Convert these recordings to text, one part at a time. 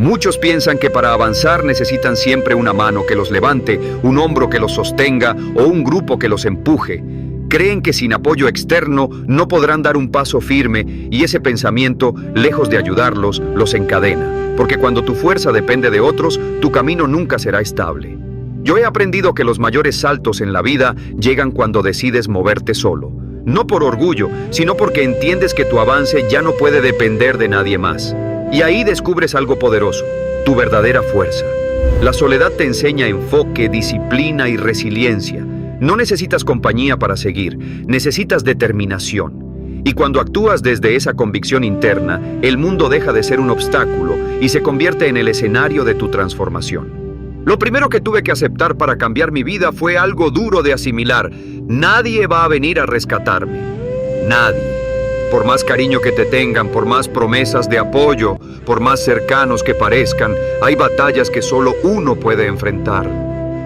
Muchos piensan que para avanzar necesitan siempre una mano que los levante, un hombro que los sostenga o un grupo que los empuje. Creen que sin apoyo externo no podrán dar un paso firme y ese pensamiento, lejos de ayudarlos, los encadena. Porque cuando tu fuerza depende de otros, tu camino nunca será estable. Yo he aprendido que los mayores saltos en la vida llegan cuando decides moverte solo. No por orgullo, sino porque entiendes que tu avance ya no puede depender de nadie más. Y ahí descubres algo poderoso, tu verdadera fuerza. La soledad te enseña enfoque, disciplina y resiliencia. No necesitas compañía para seguir, necesitas determinación. Y cuando actúas desde esa convicción interna, el mundo deja de ser un obstáculo y se convierte en el escenario de tu transformación. Lo primero que tuve que aceptar para cambiar mi vida fue algo duro de asimilar. Nadie va a venir a rescatarme. Nadie. Por más cariño que te tengan, por más promesas de apoyo, por más cercanos que parezcan, hay batallas que solo uno puede enfrentar.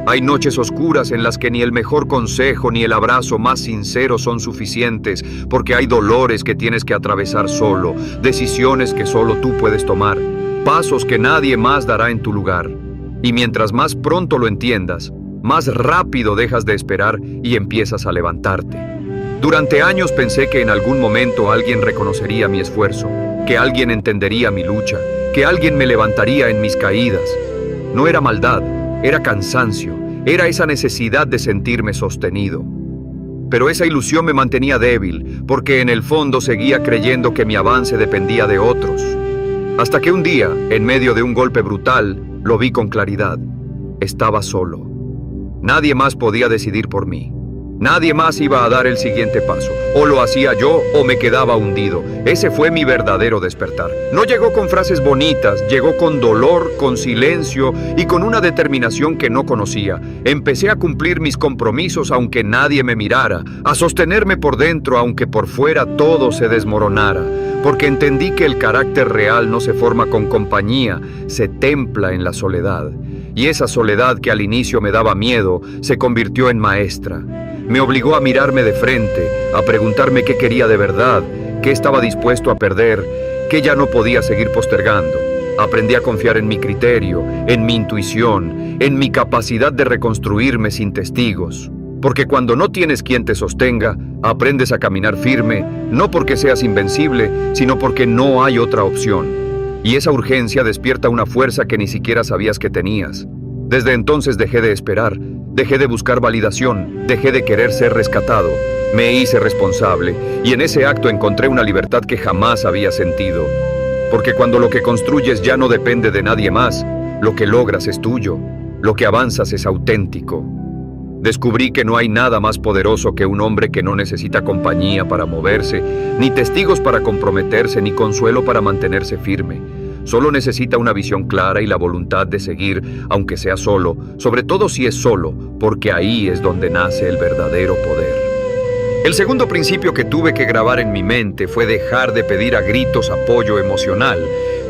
Hay noches oscuras en las que ni el mejor consejo ni el abrazo más sincero son suficientes, porque hay dolores que tienes que atravesar solo, decisiones que solo tú puedes tomar, pasos que nadie más dará en tu lugar. Y mientras más pronto lo entiendas, más rápido dejas de esperar y empiezas a levantarte. Durante años pensé que en algún momento alguien reconocería mi esfuerzo, que alguien entendería mi lucha, que alguien me levantaría en mis caídas. No era maldad, era cansancio, era esa necesidad de sentirme sostenido. Pero esa ilusión me mantenía débil, porque en el fondo seguía creyendo que mi avance dependía de otros. Hasta que un día, en medio de un golpe brutal, lo vi con claridad. Estaba solo. Nadie más podía decidir por mí. Nadie más iba a dar el siguiente paso. O lo hacía yo o me quedaba hundido. Ese fue mi verdadero despertar. No llegó con frases bonitas, llegó con dolor, con silencio y con una determinación que no conocía. Empecé a cumplir mis compromisos aunque nadie me mirara, a sostenerme por dentro aunque por fuera todo se desmoronara. Porque entendí que el carácter real no se forma con compañía, se templa en la soledad. Y esa soledad que al inicio me daba miedo, se convirtió en maestra. Me obligó a mirarme de frente, a preguntarme qué quería de verdad, qué estaba dispuesto a perder, qué ya no podía seguir postergando. Aprendí a confiar en mi criterio, en mi intuición, en mi capacidad de reconstruirme sin testigos. Porque cuando no tienes quien te sostenga, aprendes a caminar firme, no porque seas invencible, sino porque no hay otra opción. Y esa urgencia despierta una fuerza que ni siquiera sabías que tenías. Desde entonces dejé de esperar, dejé de buscar validación, dejé de querer ser rescatado. Me hice responsable y en ese acto encontré una libertad que jamás había sentido. Porque cuando lo que construyes ya no depende de nadie más, lo que logras es tuyo, lo que avanzas es auténtico. Descubrí que no hay nada más poderoso que un hombre que no necesita compañía para moverse, ni testigos para comprometerse, ni consuelo para mantenerse firme. Solo necesita una visión clara y la voluntad de seguir, aunque sea solo, sobre todo si es solo, porque ahí es donde nace el verdadero poder. El segundo principio que tuve que grabar en mi mente fue dejar de pedir a gritos apoyo emocional,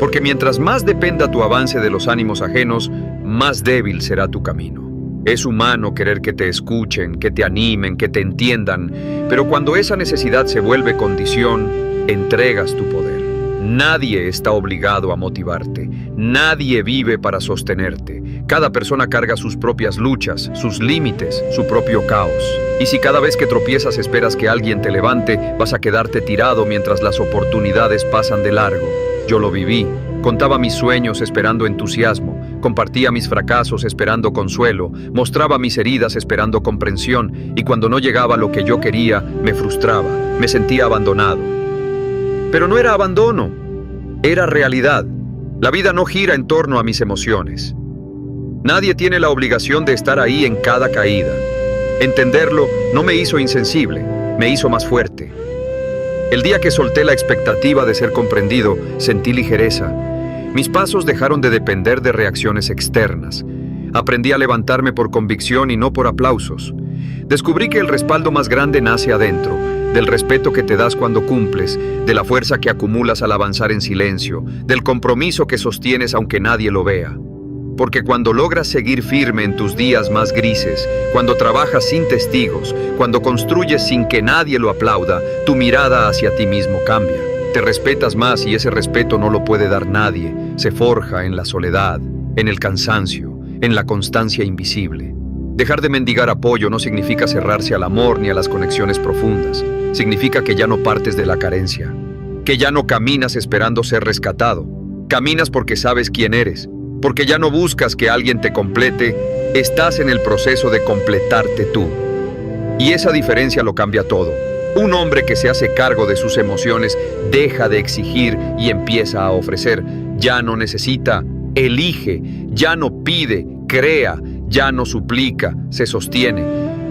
porque mientras más dependa tu avance de los ánimos ajenos, más débil será tu camino. Es humano querer que te escuchen, que te animen, que te entiendan, pero cuando esa necesidad se vuelve condición, entregas tu poder. Nadie está obligado a motivarte, nadie vive para sostenerte. Cada persona carga sus propias luchas, sus límites, su propio caos. Y si cada vez que tropiezas esperas que alguien te levante, vas a quedarte tirado mientras las oportunidades pasan de largo. Yo lo viví, contaba mis sueños esperando entusiasmo, compartía mis fracasos esperando consuelo, mostraba mis heridas esperando comprensión, y cuando no llegaba lo que yo quería, me frustraba, me sentía abandonado. Pero no era abandono, era realidad. La vida no gira en torno a mis emociones. Nadie tiene la obligación de estar ahí en cada caída. Entenderlo no me hizo insensible, me hizo más fuerte. El día que solté la expectativa de ser comprendido, sentí ligereza. Mis pasos dejaron de depender de reacciones externas. Aprendí a levantarme por convicción y no por aplausos. Descubrí que el respaldo más grande nace adentro, del respeto que te das cuando cumples, de la fuerza que acumulas al avanzar en silencio, del compromiso que sostienes aunque nadie lo vea. Porque cuando logras seguir firme en tus días más grises, cuando trabajas sin testigos, cuando construyes sin que nadie lo aplauda, tu mirada hacia ti mismo cambia. Te respetas más y ese respeto no lo puede dar nadie. Se forja en la soledad, en el cansancio, en la constancia invisible. Dejar de mendigar apoyo no significa cerrarse al amor ni a las conexiones profundas. Significa que ya no partes de la carencia, que ya no caminas esperando ser rescatado. Caminas porque sabes quién eres, porque ya no buscas que alguien te complete, estás en el proceso de completarte tú. Y esa diferencia lo cambia todo. Un hombre que se hace cargo de sus emociones deja de exigir y empieza a ofrecer. Ya no necesita, elige, ya no pide, crea, ya no suplica, se sostiene.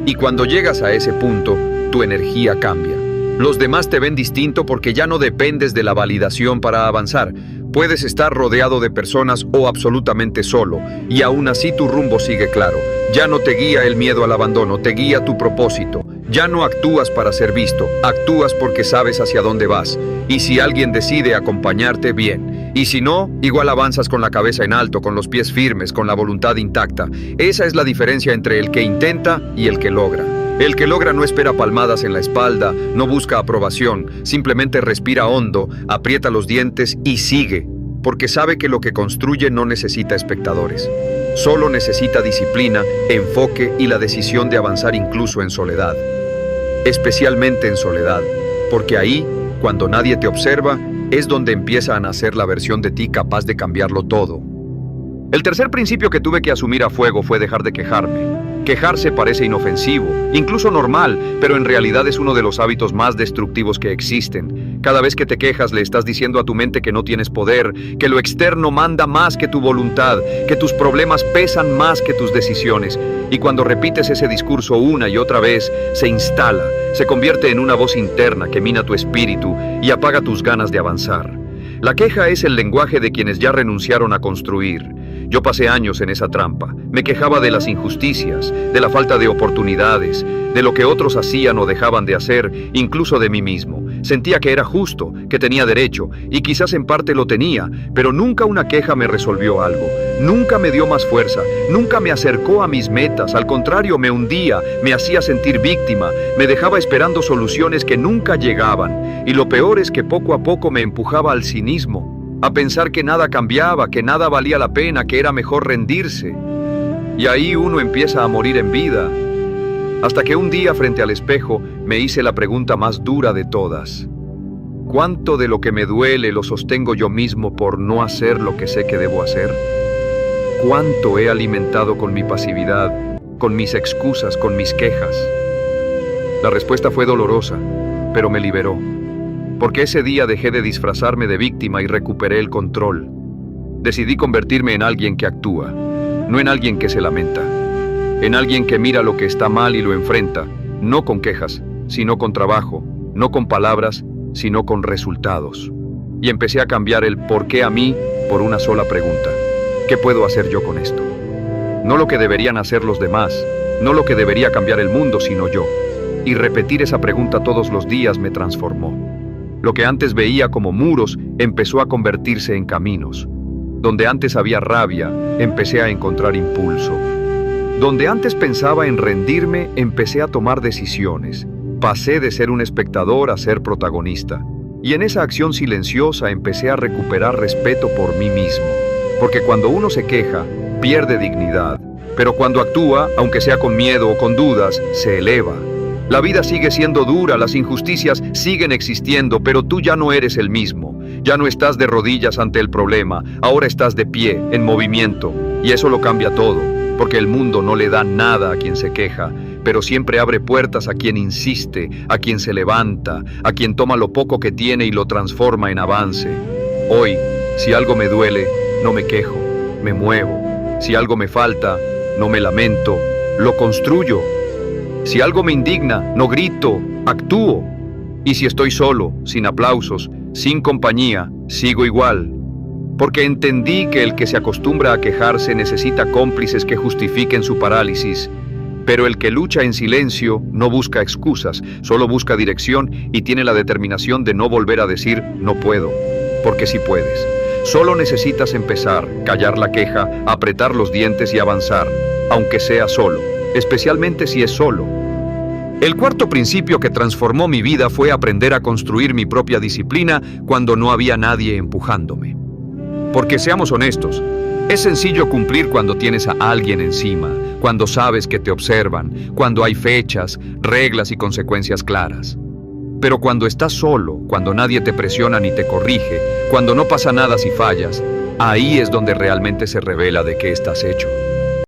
Y cuando llegas a ese punto, tu energía cambia. Los demás te ven distinto porque ya no dependes de la validación para avanzar. Puedes estar rodeado de personas o absolutamente solo, y aún así tu rumbo sigue claro. Ya no te guía el miedo al abandono, te guía tu propósito. Ya no actúas para ser visto, actúas porque sabes hacia dónde vas. Y si alguien decide acompañarte, bien. Y si no, igual avanzas con la cabeza en alto, con los pies firmes, con la voluntad intacta. Esa es la diferencia entre el que intenta y el que logra. El que logra no espera palmadas en la espalda, no busca aprobación, simplemente respira hondo, aprieta los dientes y sigue, porque sabe que lo que construye no necesita espectadores. Solo necesita disciplina, enfoque y la decisión de avanzar incluso en soledad. Especialmente en soledad, porque ahí, cuando nadie te observa, es donde empieza a nacer la versión de ti capaz de cambiarlo todo. El tercer principio que tuve que asumir a fuego fue dejar de quejarme. Quejarse parece inofensivo, incluso normal, pero en realidad es uno de los hábitos más destructivos que existen. Cada vez que te quejas le estás diciendo a tu mente que no tienes poder, que lo externo manda más que tu voluntad, que tus problemas pesan más que tus decisiones. Y cuando repites ese discurso una y otra vez, se instala, se convierte en una voz interna que mina tu espíritu y apaga tus ganas de avanzar. La queja es el lenguaje de quienes ya renunciaron a construir. Yo pasé años en esa trampa. Me quejaba de las injusticias, de la falta de oportunidades, de lo que otros hacían o dejaban de hacer, incluso de mí mismo. Sentía que era justo, que tenía derecho, y quizás en parte lo tenía, pero nunca una queja me resolvió algo. Nunca me dio más fuerza, nunca me acercó a mis metas, al contrario, me hundía, me hacía sentir víctima, me dejaba esperando soluciones que nunca llegaban, y lo peor es que poco a poco me empujaba al cinismo, a pensar que nada cambiaba, que nada valía la pena, que era mejor rendirse. Y ahí uno empieza a morir en vida, hasta que un día frente al espejo me hice la pregunta más dura de todas. ¿Cuánto de lo que me duele lo sostengo yo mismo por no hacer lo que sé que debo hacer? ¿Cuánto he alimentado con mi pasividad, con mis excusas, con mis quejas? La respuesta fue dolorosa, pero me liberó. Porque ese día dejé de disfrazarme de víctima y recuperé el control. Decidí convertirme en alguien que actúa, no en alguien que se lamenta. En alguien que mira lo que está mal y lo enfrenta, no con quejas, sino con trabajo, no con palabras, sino con resultados. Y empecé a cambiar el por qué a mí por una sola pregunta. ¿Qué puedo hacer yo con esto? No lo que deberían hacer los demás, no lo que debería cambiar el mundo, sino yo. Y repetir esa pregunta todos los días me transformó. Lo que antes veía como muros empezó a convertirse en caminos. Donde antes había rabia, empecé a encontrar impulso. Donde antes pensaba en rendirme, empecé a tomar decisiones. Pasé de ser un espectador a ser protagonista. Y en esa acción silenciosa empecé a recuperar respeto por mí mismo. Porque cuando uno se queja, pierde dignidad. Pero cuando actúa, aunque sea con miedo o con dudas, se eleva. La vida sigue siendo dura, las injusticias siguen existiendo, pero tú ya no eres el mismo. Ya no estás de rodillas ante el problema, ahora estás de pie, en movimiento. Y eso lo cambia todo, porque el mundo no le da nada a quien se queja, pero siempre abre puertas a quien insiste, a quien se levanta, a quien toma lo poco que tiene y lo transforma en avance. Hoy, si algo me duele, no me quejo, me muevo. Si algo me falta, no me lamento, lo construyo. Si algo me indigna, no grito, actúo. Y si estoy solo, sin aplausos, sin compañía, sigo igual. Porque entendí que el que se acostumbra a quejarse necesita cómplices que justifiquen su parálisis. Pero el que lucha en silencio no busca excusas, solo busca dirección y tiene la determinación de no volver a decir no puedo, porque sí puedes. Solo necesitas empezar, callar la queja, apretar los dientes y avanzar, aunque sea solo, especialmente si es solo. El cuarto principio que transformó mi vida fue aprender a construir mi propia disciplina cuando no había nadie empujándome. Porque seamos honestos, es sencillo cumplir cuando tienes a alguien encima, cuando sabes que te observan, cuando hay fechas, reglas y consecuencias claras. Pero cuando estás solo, cuando nadie te presiona ni te corrige, cuando no pasa nada si fallas, ahí es donde realmente se revela de qué estás hecho.